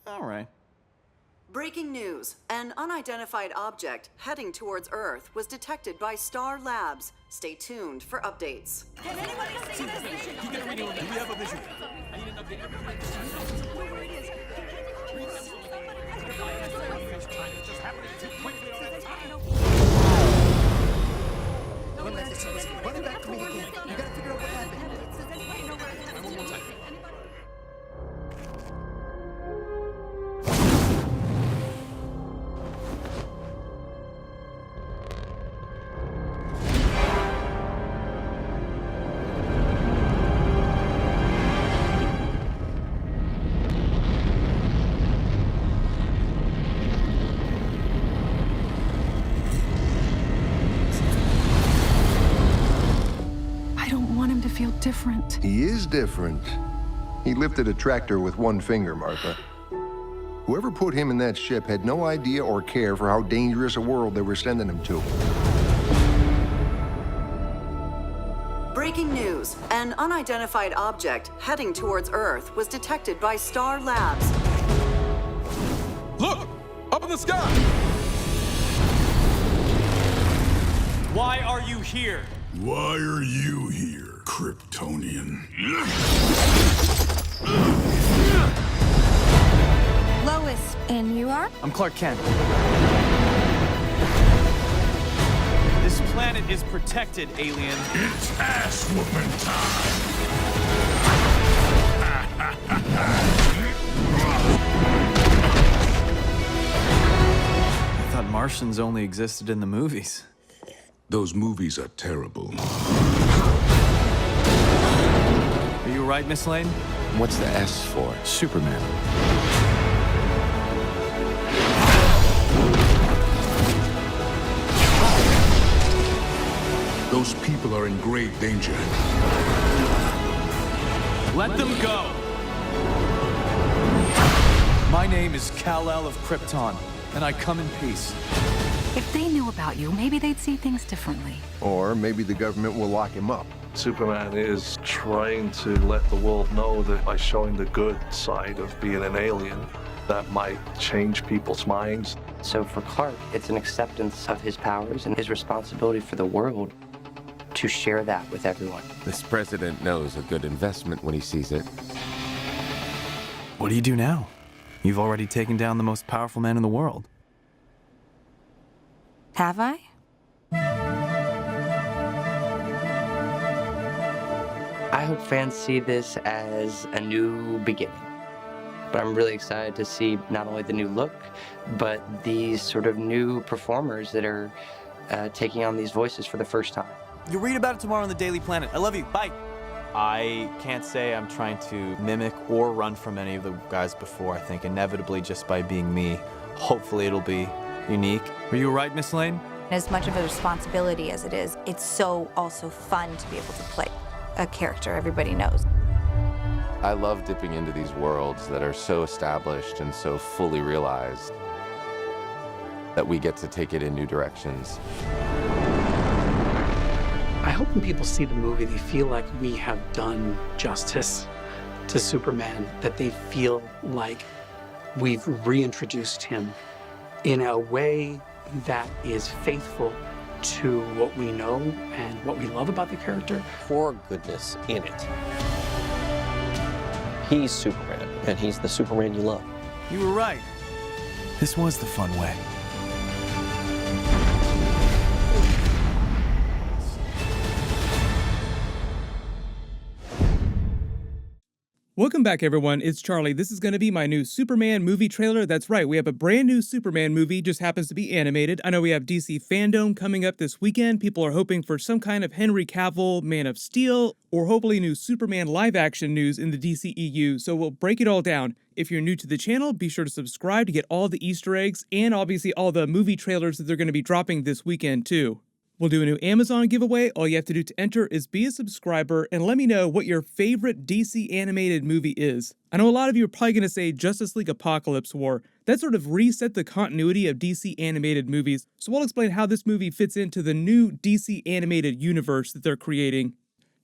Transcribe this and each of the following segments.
All right. Breaking news. An unidentified object heading towards Earth was detected by Star Labs. Stay tuned for updates. Can anybody see this? Do we have a visual? I need an update. Run it back to me again. You gotta figure out what happened. One more time. Feel different. He is different. He lifted a tractor with one finger, Martha. Whoever put him in that ship had no idea or care for how dangerous a world they were sending him to. Breaking news. An unidentified object heading towards Earth was detected by Star Labs. Look! Up in the sky! Why are you here? Why are you here, Kryptonian? Lois, and you are? I'm Clark Kent. This planet is protected, alien. It's ass-whooping time! I thought Martians only existed in the movies. Those movies are terrible. Are you right, Miss Lane? What's the S for? Superman. Those people are in grave danger. Let them go! My name is Kal-El of Krypton, and I come in peace. If they knew about you, maybe they'd see things differently. Or maybe the government will lock him up. Superman is trying to let the world know that by showing the good side of being an alien, that might change people's minds. So for Clark, it's an acceptance of his powers and his responsibility for the world to share that with everyone. This president knows a good investment when he sees it. What do you do now? You've already taken down the most powerful man in the world. Have I? I hope fans see this as a new beginning. But I'm really excited to see not only the new look, but these sort of new performers that are taking on these voices for the first time. You'll read about it tomorrow on the Daily Planet. I love you. Bye. I can't say I'm trying to mimic or run from any of the guys before. I think inevitably just by being me, hopefully it'll be unique. Were you right, Miss Lane? As much of a responsibility as it is, it's so also fun to be able to play a character everybody knows. I love dipping into these worlds that are so established and so fully realized that we get to take it in new directions. I hope when people see the movie, they feel like we have done justice to Superman, that they feel like we've reintroduced him in a way that is faithful to what we know and what we love about the character. For goodness in it. He's Superman, and he's the Superman you love. You were right. This was the fun way. Welcome back, everyone. It's Charlie. This is going to be my new Superman movie trailer. That's right, we have a brand new Superman movie, just happens to be animated. I know we have DC Fandome coming up this weekend. People are hoping for some kind of Henry Cavill, Man of Steel, or hopefully new Superman live-action news in the DCEU, so we'll break it all down. If you're new to the channel, be sure to subscribe to get all the Easter eggs, and obviously all the movie trailers that they're going to be dropping this weekend, too. We'll do a new Amazon giveaway. All you have to do to enter is be a subscriber and let me know what your favorite DC animated movie is. I know a lot of you are probably going to say Justice League Apocalypse War. That sort of reset the continuity of DC animated movies, so I'll explain how this movie fits into the new DC animated universe that they're creating.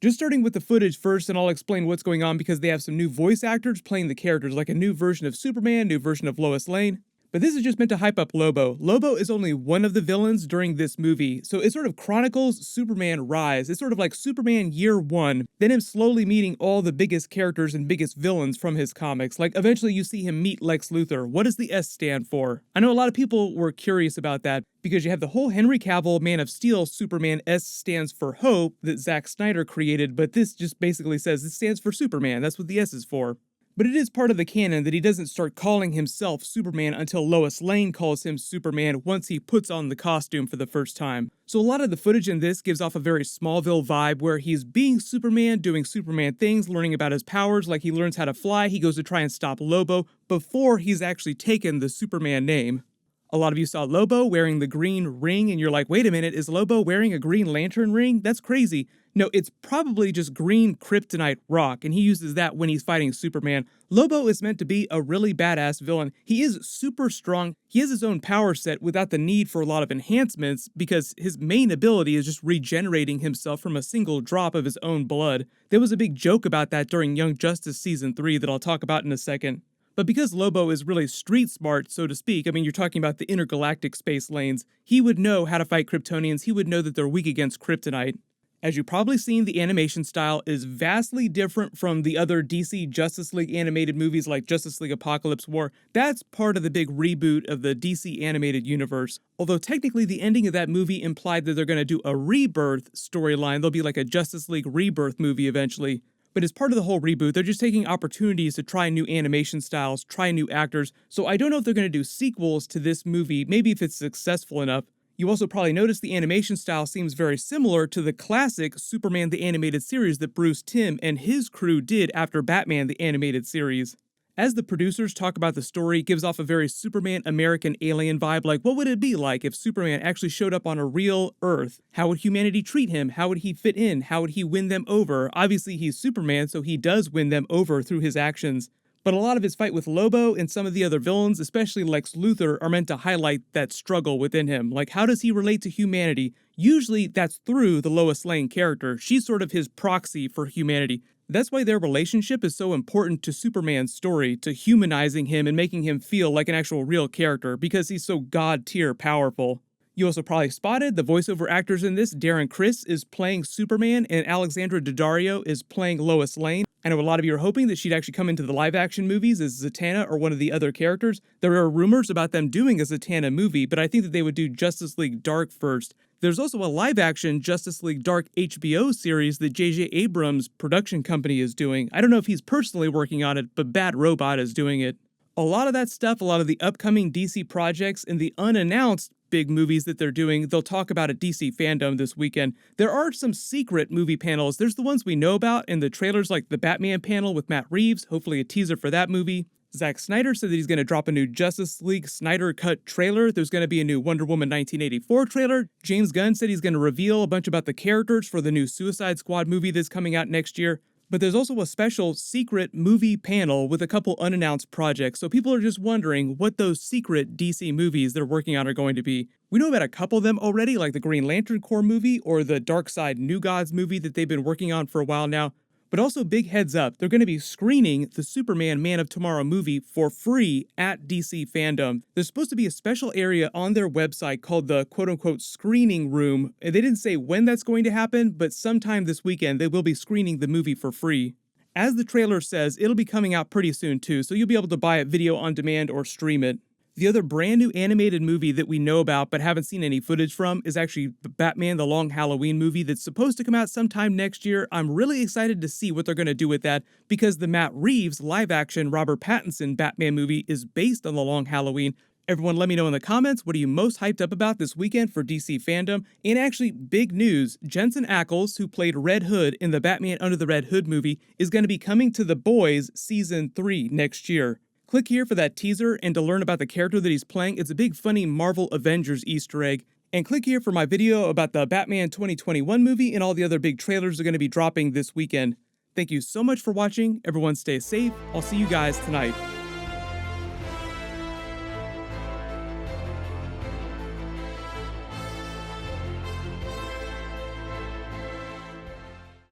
Just starting with the footage first, and I'll explain what's going on because they have some new voice actors playing the characters, like a new version of Superman, new version of Lois Lane. But this is just meant to hype up Lobo. Lobo is only one of the villains during this movie, so it sort of chronicles Superman rise. It's sort of like Superman Year 1, then him slowly meeting all the biggest characters and biggest villains from his comics. Like, eventually you see him meet Lex Luthor. What does the S stand for? I know a lot of people were curious about that, because you have the whole Henry Cavill Man of Steel Superman S stands for Hope that Zack Snyder created, but this just basically says it stands for Superman. That's what the S is for. But it is part of the canon that he doesn't start calling himself Superman until Lois Lane calls him Superman once he puts on the costume for the first time. So a lot of the footage in this gives off a very Smallville vibe where he's being Superman, doing Superman things, learning about his powers, like he learns how to fly, he goes to try and stop Lobo before he's actually taken the Superman name. A lot of you saw Lobo wearing the green ring and you're like, wait a minute, is Lobo wearing a Green Lantern ring? That's crazy. No, it's probably just green kryptonite rock, and he uses that when he's fighting Superman. Lobo is meant to be a really badass villain. He is super strong. He has his own power set without the need for a lot of enhancements because his main ability is just regenerating himself from a single drop of his own blood. There was a big joke about that during Young Justice Season 3 that I'll talk about in a second. But because Lobo is really street smart, so to speak, I mean, you're talking about the intergalactic space lanes, he would know how to fight Kryptonians, he would know that they're weak against kryptonite. As you've probably seen, the animation style is vastly different from the other DC Justice League animated movies like Justice League Apocalypse War. That's part of the big reboot of the DC animated universe. Although technically the ending of that movie implied that they're going to do a Rebirth storyline, there'll be like a Justice League Rebirth movie eventually. But as part of the whole reboot, they're just taking opportunities to try new animation styles, try new actors, so I don't know if they're going to do sequels to this movie, maybe if it's successful enough. You also probably noticed the animation style seems very similar to the classic Superman the Animated Series that Bruce Timm and his crew did after Batman the Animated Series. As the producers talk about the story, it gives off a very Superman American alien vibe, like what would it be like if Superman actually showed up on a real Earth? How would humanity treat him? How would he fit in? How would he win them over? Obviously he's Superman, so he does win them over through his actions. But a lot of his fight with Lobo and some of the other villains, especially Lex Luthor, are meant to highlight that struggle within him. Like, how does he relate to humanity? Usually that's through the Lois Lane character. She's sort of his proxy for humanity. That's why their relationship is so important to Superman's story, to humanizing him and making him feel like an actual real character, because he's so god-tier powerful. You also probably spotted the voiceover actors in this. Darren Criss is playing Superman, and Alexandra Daddario is playing Lois Lane. I know a lot of you are hoping that she'd actually come into the live-action movies as Zatanna or one of the other characters. There are rumors about them doing a Zatanna movie, but I think that they would do Justice League Dark first. There's also a live-action Justice League Dark HBO series that J.J. Abrams' production company is doing. I don't know if he's personally working on it, but Bad Robot is doing it. A lot of that stuff, a lot of the upcoming DC projects and the unannounced big movies that they're doing, they'll talk about at DC Fandome this weekend. There are some secret movie panels. There's the ones we know about in the trailers, like the Batman panel with Matt Reeves, hopefully a teaser for that movie. Zack Snyder said that he's going to drop a new Justice League Snyder Cut trailer. There's going to be a new Wonder Woman 1984 trailer. James Gunn said he's going to reveal a bunch about the characters for the new Suicide Squad movie that's coming out next year. But there's also a special secret movie panel with a couple unannounced projects, so people are just wondering what those secret DC movies they're working on are going to be. We know about a couple of them already, like the Green Lantern Corps movie or the Darkseid New Gods movie that they've been working on for a while now. But also, big heads up, they're going to be screening the Superman Man of Tomorrow movie for free at DC Fandome. There's supposed to be a special area on their website called the quote-unquote screening room. They didn't say when that's going to happen, but sometime this weekend they will be screening the movie for free. As the trailer says, it'll be coming out pretty soon too, so you'll be able to buy it video on demand or stream it. The other brand new animated movie that we know about but haven't seen any footage from is actually Batman the Long Halloween movie that's supposed to come out sometime next year. I'm really excited to see what they're going to do with that because the Matt Reeves live-action Robert Pattinson Batman movie is based on the Long Halloween. Everyone let me know in the comments, what are you most hyped up about this weekend for DC Fandome? And actually, big news, Jensen Ackles, who played Red Hood in the Batman Under the Red Hood movie, is going to be coming to The Boys Season 3 next year. Click here for that teaser and to learn about the character that he's playing. It's a big funny Marvel Avengers Easter egg. And click here for my video about the Batman 2021 movie and all the other big trailers that are going to be dropping this weekend. Thank you so much for watching. Everyone stay safe. I'll see you guys tonight.